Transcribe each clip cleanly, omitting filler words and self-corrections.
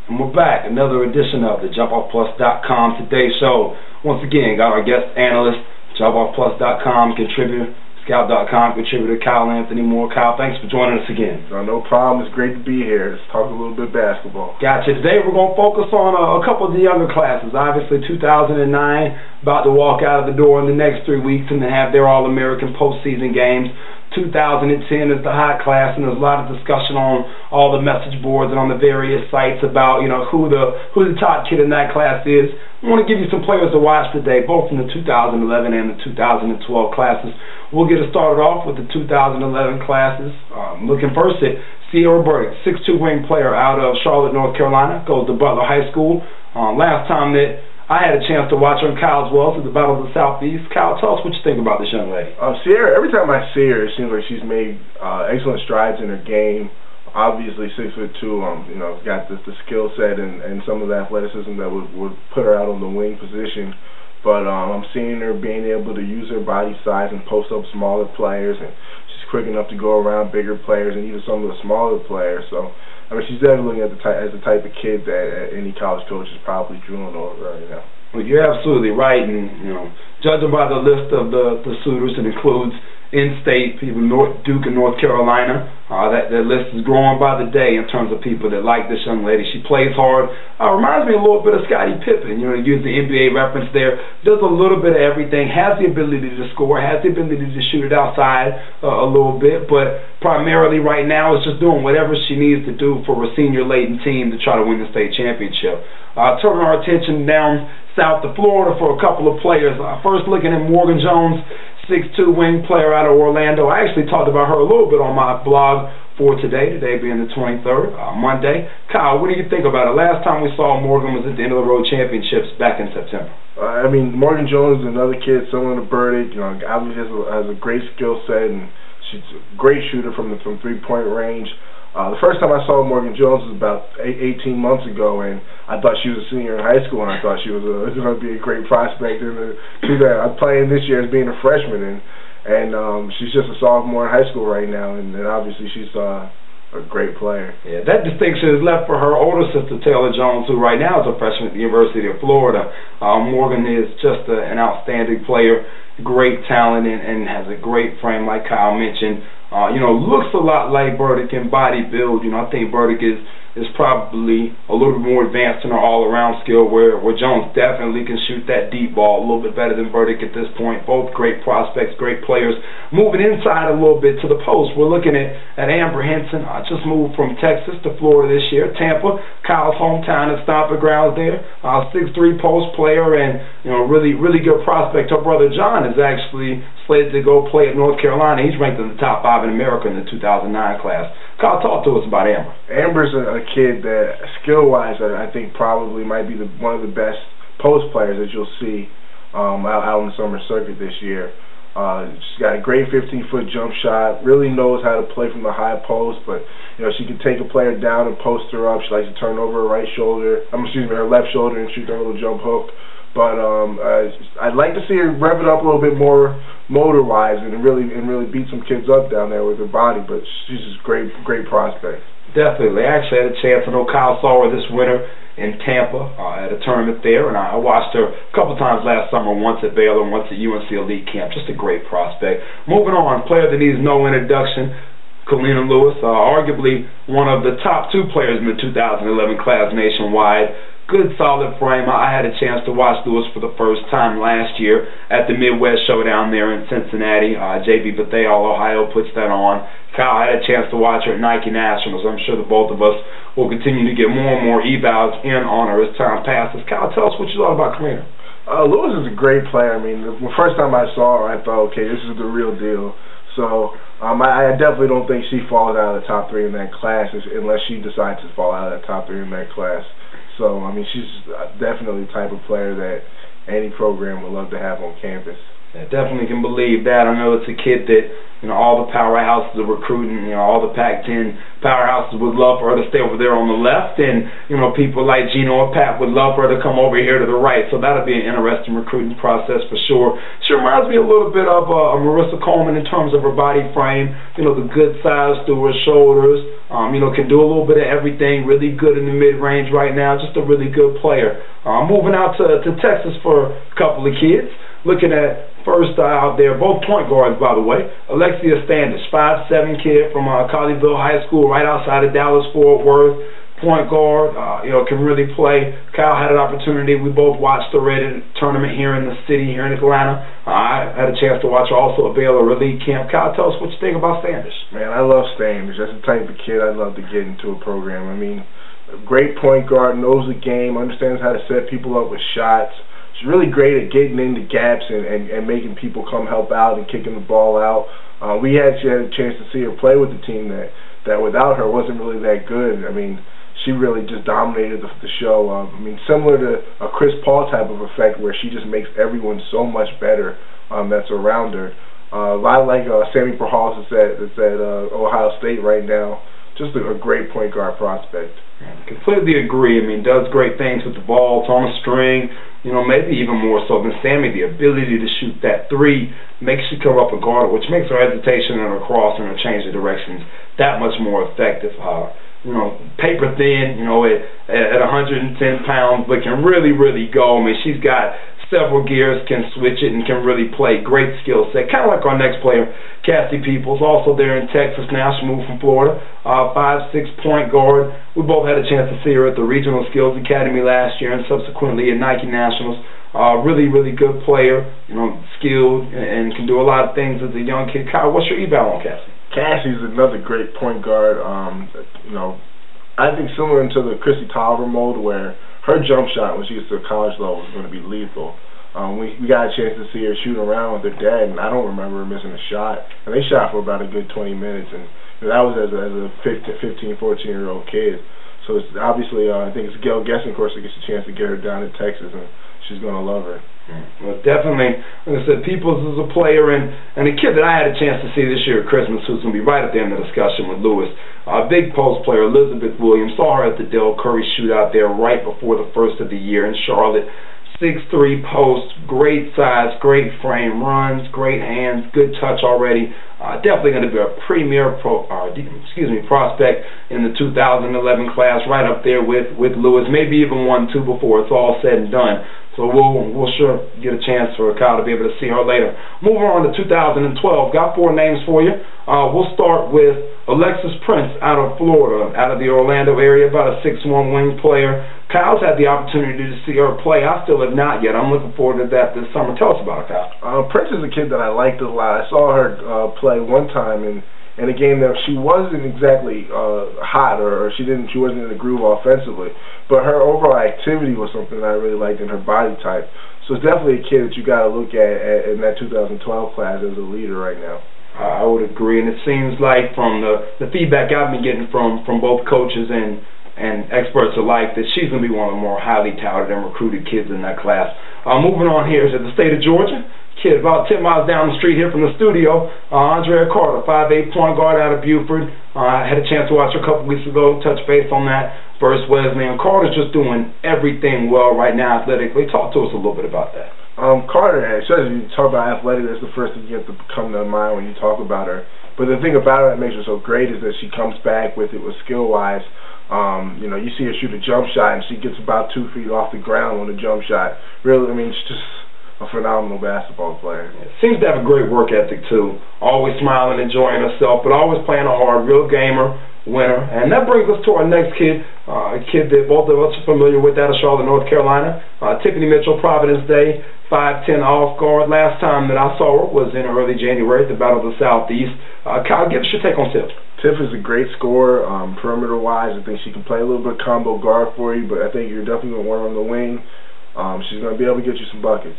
And we're back, another edition of the JumpOffPlus.com Today Show. Once again, got our guest analyst, JumpOffPlus.com contributor, Scout.com contributor, Keil Anthony Moore. Keil, thanks for joining us again. No problem. It's great to be here. Let's talk a little bit basketball. Gotcha. Today we're going to focus on a couple of the younger classes. Obviously, 2009 about to walk out of the door in the next 3 weeks and have their All-American postseason games. 2010 is the hot class, and there's a lot of discussion on all the message boards and on the various sites about who the top kid in that class is. I want to give you some players to watch today, both in the 2011 and the 2012 classes. We'll get it started off with the 2011 classes. Looking first at Sierra Burdick, 6'2" wing player out of Charlotte, North Carolina, goes to Butler High School. Last time that I had a chance to watch her in Keil's Wells at the Battle of the Southeast. Keil, tell us what you think about this young lady. Sierra, every time I see her, it seems like she's made excellent strides in her game. Obviously, 6'2", got the skill set and some of the athleticism that would put her out on the wing position. But I'm seeing her being able to use her body size and post up smaller players, and she's quick enough to go around bigger players and even some of the smaller players. So, I mean, she's definitely looking as the type of kid that any college coach is probably drooling over right now. Well, you're absolutely right, and judging by the list of the suitors, it includes in-state people, Duke and North Carolina. That list is growing by the day in terms of people that like this young lady. She plays hard. Reminds me a little bit of Scottie Pippen. To use the NBA reference there. Does a little bit of everything. Has the ability to score. Has the ability to shoot it outside a little bit. But primarily right now is just doing whatever she needs to do for a senior-laden team to try to win the state championship. Turning our attention down south to Florida for a couple of players. First looking at Morgan Jones, 6'2" wing player out of Orlando. I actually talked about her a little bit on my blog for today being the 23rd, Monday. Keil, what do you think about it? Last time we saw Morgan was at the end of the road championships back in September. I mean, Morgan Jones is another kid similar to Burdick. Obviously has a great skill set, and she's a great shooter from three-point range. The first time I saw Morgan Jones was about 18 months ago, and I thought she was a senior in high school, and I thought she was going to be a great prospect. She's playing this year as being a freshman, and she's just a sophomore in high school right now, and obviously she's a great player. Yeah, that distinction is left for her older sister, Taylor Jones, who right now is a freshman at the University of Florida. Morgan is just an outstanding player, great talent, and has a great frame, like Keil mentioned. Looks a lot like Burdick in body build. I think Burdick is probably a little bit more advanced in her all-around skill, where Jones definitely can shoot that deep ball a little bit better than Burdick at this point. Both great prospects, great players. Moving inside a little bit to the post, we're looking at Amber Henson. Just moved from Texas to Florida this year. Tampa, Keil's hometown and stomping grounds there. 6'3" post player, and really good prospect. Her brother John is actually slated to go play at North Carolina. He's ranked in the top 5 in America in the 2009 class. Keil, talk to us about Amber. Amber's a kid that, skill-wise, I think probably might be one of the best post players that you'll see out in the summer circuit this year. She's got a great 15-foot jump shot, really knows how to play from the high post, but she can take a player down and post her up. She likes to turn over her left shoulder and shoot that little jump hook. But I'd like to see her rev it up a little bit more motor-wise and really beat some kids up down there with her body. But she's just great prospect. Definitely. I actually had a chance. I know Keil saw her this winter in Tampa at a tournament there, and I watched her a couple times last summer, once at Baylor and once at UNC Elite Camp. Just a great prospect. Moving on, player that needs no introduction, Kalina Lewis, arguably one of the top 2 players in the 2011 class nationwide. Good, solid frame. I had a chance to watch Lewis for the first time last year at the Midwest Showdown there in Cincinnati. J.B. Bethel, Ohio, puts that on. Keil had a chance to watch her at Nike Nationals. I'm sure the both of us will continue to get more and more evals in on her as time passes. Keil, tell us what you thought about Kalina. Lewis is a great player. I mean, the first time I saw her, I thought, okay, this is the real deal. So I definitely don't think she falls out of the top 3 in that class unless she decides to fall out of the top 3 in that class. So, I mean, she's definitely the type of player that any program would love to have on campus. I definitely can believe that. I know it's a kid that, all the powerhouses are recruiting, all the Pac-10 powerhouses would love for her to stay over there on the left, and, people like Gino and Pat would love for her to come over here to the right. So that'll be an interesting recruiting process for sure. She reminds me a little bit of Marissa Coleman in terms of her body frame, the good size through her shoulders, can do a little bit of everything, really good in the mid-range right now, just a really good player. Moving out to Texas for a couple of kids. Looking at first out there, both point guards, by the way. Alexia Standish, 5'7" kid from Colleyville High School, right outside of Dallas-Fort Worth. Point guard, can really play. Keil had an opportunity. We both watched the Red tournament here in the city, here in Atlanta. I had a chance to watch also a Baylor Elite camp. Keil, tell us what you think about Standish. Man, I love Standish. That's the type of kid I'd love to get into a program. I mean, a great point guard, knows the game, understands how to set people up with shots. She's really great at getting into gaps and making people come help out and kicking the ball out. We actually had a chance to see her play with the team that without her wasn't really that good. I mean, she really just dominated the show. Similar to a Chris Paul type of effect where she just makes everyone so much better that's around her. A lot like Sammy Perhaus that's at Ohio State right now. Just a great point guard prospect. Completely agree. Does great things with the ball. It's on a string. Maybe even more so than Sammy, the ability to shoot that three makes you come up and guard it, which makes her hesitation and her cross and her change of directions that much more effective. Paper thin, at 110 pounds, but can really, really go. She's got several gears, can switch it, and can really play. Great skill set. Kind of like our next player, Cassie Peoples, also there in Texas now. She moved from Florida. 5'6" point guard. We both had a chance to see her at the Regional Skills Academy last year and subsequently at Nike Nationals. Really, really good player, skilled, and can do a lot of things as a young kid. Keil, what's your eval on Cassie? Cassie's another great point guard. I think similar to the Chrissy Tolliver mold where her jump shot when she gets to the college level is going to be lethal. We got a chance to see her shoot around with her dad, and I don't remember her missing a shot. And they shot for about a good 20 minutes, and that was as a 15, 14-year-old kid. So it's obviously, I think it's Gail Guessing, of course, that gets a chance to get her down to Texas, and she's going to love her. Well, definitely, like I said, Peoples is a player, and a kid that I had a chance to see this year at Christmas who's going to be right at the end of the discussion with Lewis. Big post player, Elizabeth Williams. Saw her at the Dell Curry shootout there right before the first of the year in Charlotte. 6'3" post, great size, great frame, runs, great hands, good touch already. Definitely going to be a premier prospect in the 2011 class, right up there with Lewis. Maybe even 1-2 before it's all said and done. So we'll sure get a chance for Keil to be able to see her later. Moving on to 2012, got 4 names for you. We'll start with Alexis Prince out of Florida, out of the Orlando area, about a 6'1" wing player. Keil's had the opportunity to see her play. I still have not yet. I'm looking forward to that this summer. Tell us about her, Keil. Prince is a kid that I liked a lot. I saw her play one time in a game that she wasn't exactly hot or she wasn't in the groove offensively, but her overall activity was something that I really liked in her body type. So it's definitely a kid that you got to look at in that 2012 class as a leader right now. I would agree, and it seems like from the feedback I've been getting from both coaches and experts alike that she's going to be one of the more highly touted and recruited kids in that class. Moving on here to the state of Georgia. Kid about 10 miles down the street here from the studio, Andrea Carter, 5'8" point guard out of Buford. I had a chance to watch her a couple weeks ago, touch base on that versus Wesleyan. Carter's just doing everything well right now athletically. Talk to us a little bit about that. Carter, especially when you talk about athletic, that's the first thing you have to come to mind when you talk about her. But the thing about her that makes her so great is that she comes back with it with skill-wise. You see her shoot a jump shot and she gets about 2 feet off the ground on the jump shot. Really, she's just a phenomenal basketball player. Seems to have a great work ethic too. Always smiling, enjoying herself, but always playing hard. Real gamer, winner. And that brings us to our next kid, a kid that both of us are familiar with out of Charlotte, North Carolina. Tiffany Mitchell, Providence Day, 5'10" off guard. Last time that I saw her was in early January at the Battle of the Southeast. Keil, give us your take on Tiff. Tiff is a great scorer, perimeter-wise. I think she can play a little bit of combo guard for you, but I think you're definitely going to want her on the wing. She's going to be able to get you some buckets.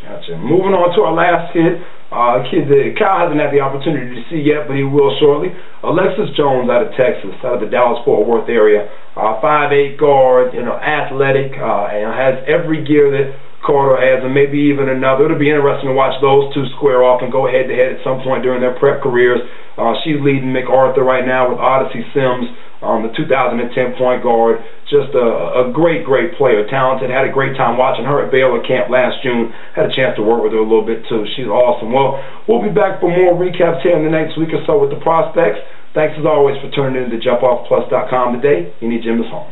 Gotcha. Moving on to our last kid, a kid that Keil hasn't had the opportunity to see yet, but he will shortly. Alexis Jones out of Texas, out of the Dallas-Fort Worth area. 5'8" guard, athletic, has every gear that Carter has, and maybe even another. It'll be interesting to watch those two square off and go head-to-head at some point during their prep careers. She's leading MacArthur right now with Odyssey Sims, the 2010 point guard. Just a great player, talented. Had a great time watching her at Baylor camp last June. Had a chance to work with her a little bit too. She's awesome. Well, we'll be back for more recaps here in the next week or so with the prospects. Thanks as always for tuning in to JumpOffPlus.com today. You need Jim is home.